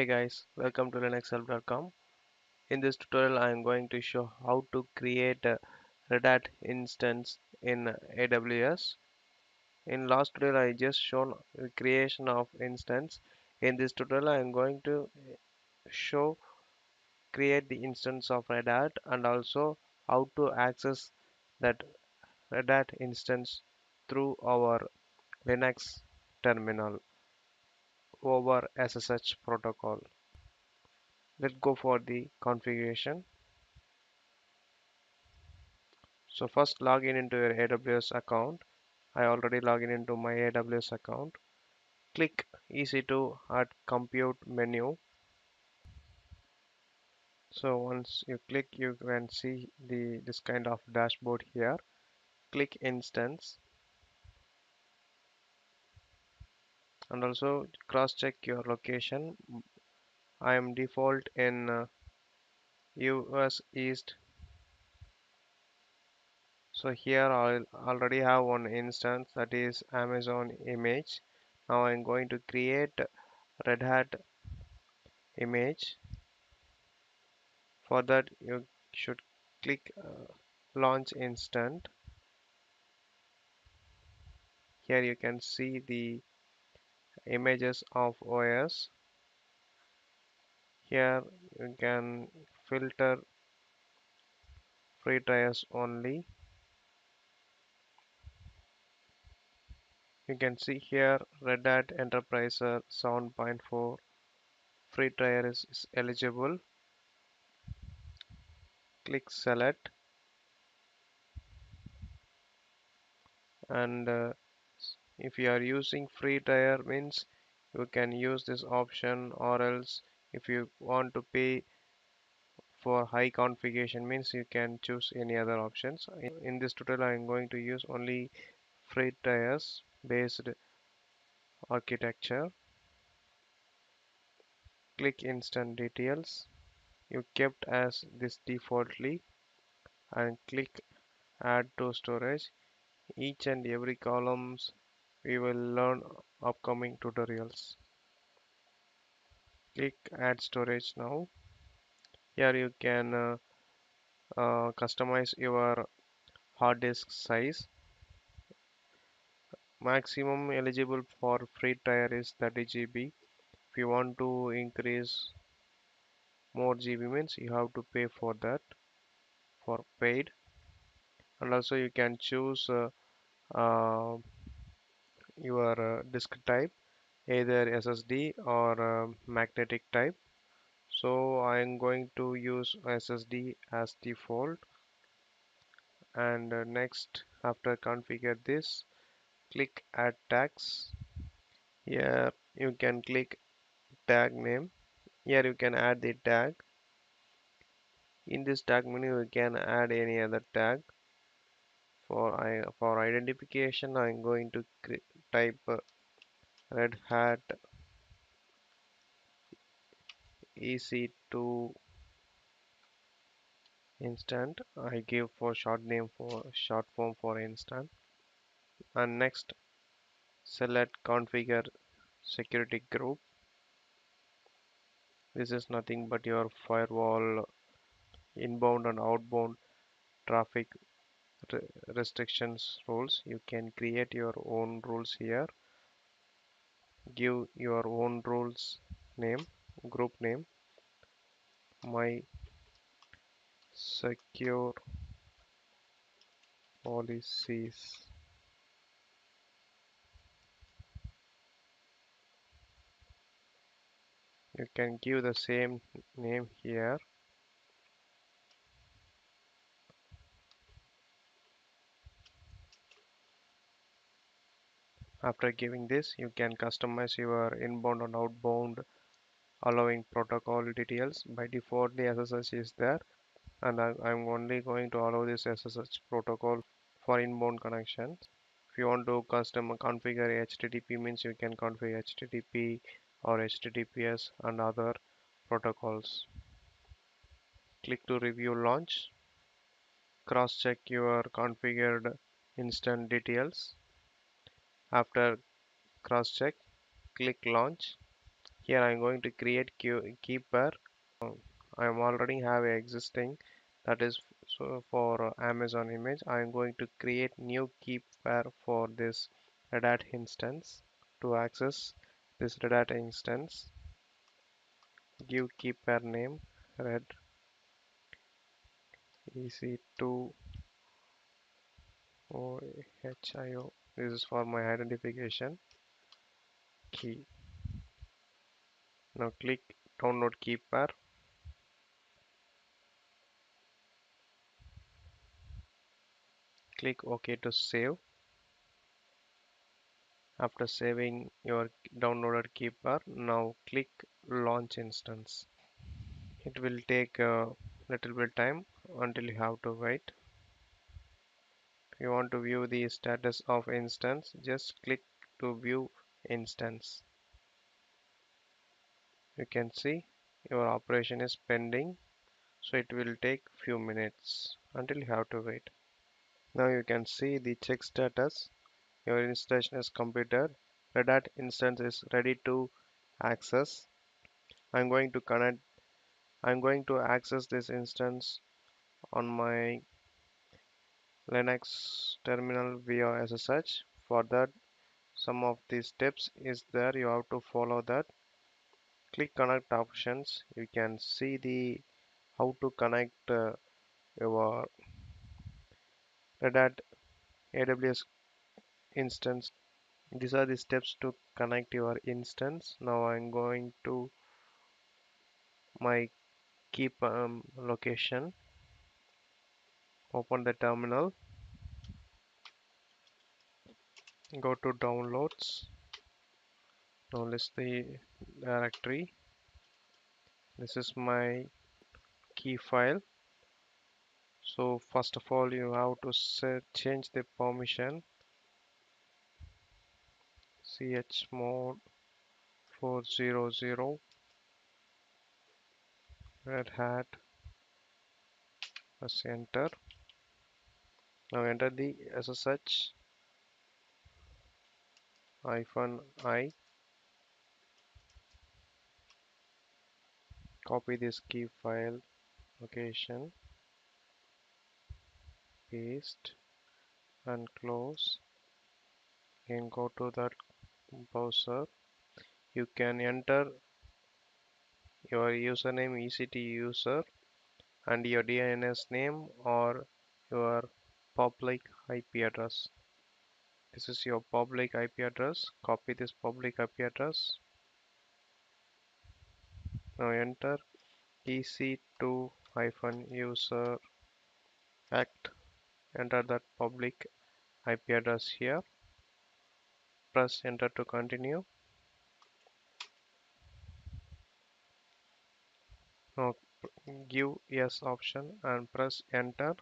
Hey guys, welcome to linuxhelp.com. In this tutorial, I am going to show how to create a RedHat instance in AWS. In last tutorial, I just shown the creation of instance. In this tutorial, I am going to show create the instance of RedHat and also how to access that RedHat instance through our Linux terminal over SSH protocol. Let's go for the configuration. So first log in into your AWS account. I already logged in into my AWS account. Click EC2 at compute menu. So once you click, you can see this kind of dashboard here. Click instance and also cross check your location. I am default in US East. So here I already have one instance, that is Amazon image. Now I'm going to create Red Hat image. For that, you should click launch instant. Here you can see the images of OS. Here you can filter free trials only. You can see here Red Hat Enterprise 7.4 free trial is eligible. Click select and if you are using free tier means you can use this option, or else if you want to pay for high configuration means you can choose any other options. In this tutorial I am going to use only free tiers based architecture. Click instant details. You kept as this defaultly and click add to storage. Each and every columns we will learn upcoming tutorials. Click add storage now. Here you can customize your hard disk size. Maximum eligible for free tier is 30 GB. If you want to increase more GB means you have to pay for that for paid. And also you can choose your disk type, either SSD or magnetic type. So I am going to use SSD as default. And next, after configure this, click add tags. Here you can click tag name. Here you can add the tag. In this tag menu you can add any other tag. For identification I'm going to type Red Hat EC2 instant. I give for short form for instant. And next, select configure security group. This is nothing but your firewall inbound and outbound traffic restrictions rules. You can create your own rules here. Give your own rules name, group name, my secure policies. You can give the same name here. After giving this, you can customize your inbound and outbound allowing protocol details. By default, the SSH is there, and I'm only going to allow this SSH protocol for inbound connections. If you want to custom configure HTTP means you can configure HTTP or HTTPS and other protocols. Click to review launch. Cross check your configured instant details. After cross check, click launch. Here I'm going to create keeper. I am already have a existing, that is so for Amazon image. I'm going to create new keeper for this RedHat instance. To access this RedHat instance, give keeper name red ec2 ohio. This is for my identification key. Now click download keeper. Click OK to save. After saving your downloaded keeper, now click launch instance. It will take a little bit time until you have to wait. If you want to view the status of instance, just click to view instance. You can see your operation is pending, so it will take few minutes until you have to wait. Now you can see the check status. Your installation is completed. RedHat instance is ready to access. I'm going to connect. I'm going to access this instance on my Linux terminal via SSH. For that, some of these steps is there. You have to follow that. Click connect options. You can see the how to connect your RedHat AWS instance. These are the steps to connect your instance. Now I'm going to my keep location. Open the terminal. Go to downloads. Now list the directory. This is my key file. So first of all, you have to change the permission. Chmod 400 Red Hat. Press enter. Now enter the SSH -i. Copy this key file location. Paste and close. Again go to that browser. You can enter your username ECT user and your DNS name or your public IP address. This is your public IP address. Copy this public IP address. Now enter ec2-user act. Enter that public IP address here. Press enter to continue. Now give yes option and press enter.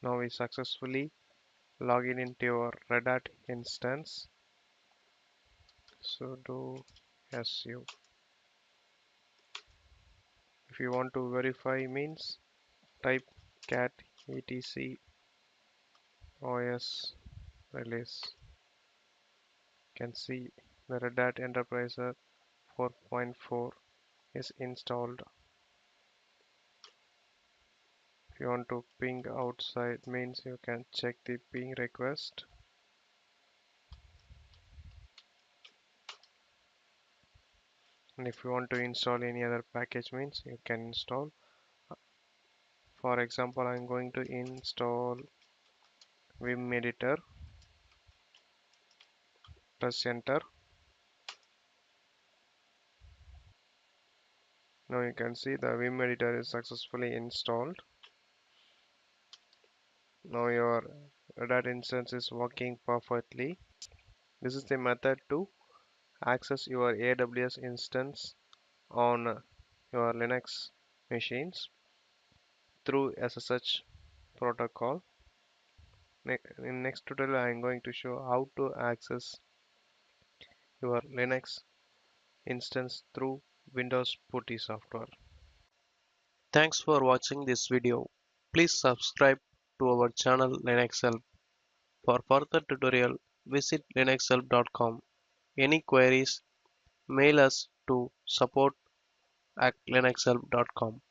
Now we successfully log in into your RedHat instance. Sudo su. If you want to verify means type cat etc os release. You can see the RedHat Enterprise 4.4 is installed. If you want to ping outside means you can check the ping request. And if you want to install any other package means you can install. For example, I'm going to install Vim editor. Press enter. Now you can see the Vim editor is successfully installed. Now your RedHat instance is working perfectly. This is the method to access your AWS instance on your Linux machines through SSH protocol. In next tutorial, I am going to show how to access your Linux instance through Windows PuTTY software. Thanks for watching this video. Please subscribe to our channel Linux Help for further tutorial. visit linuxhelp.com. Any queries, mail us to support@linuxhelp.com.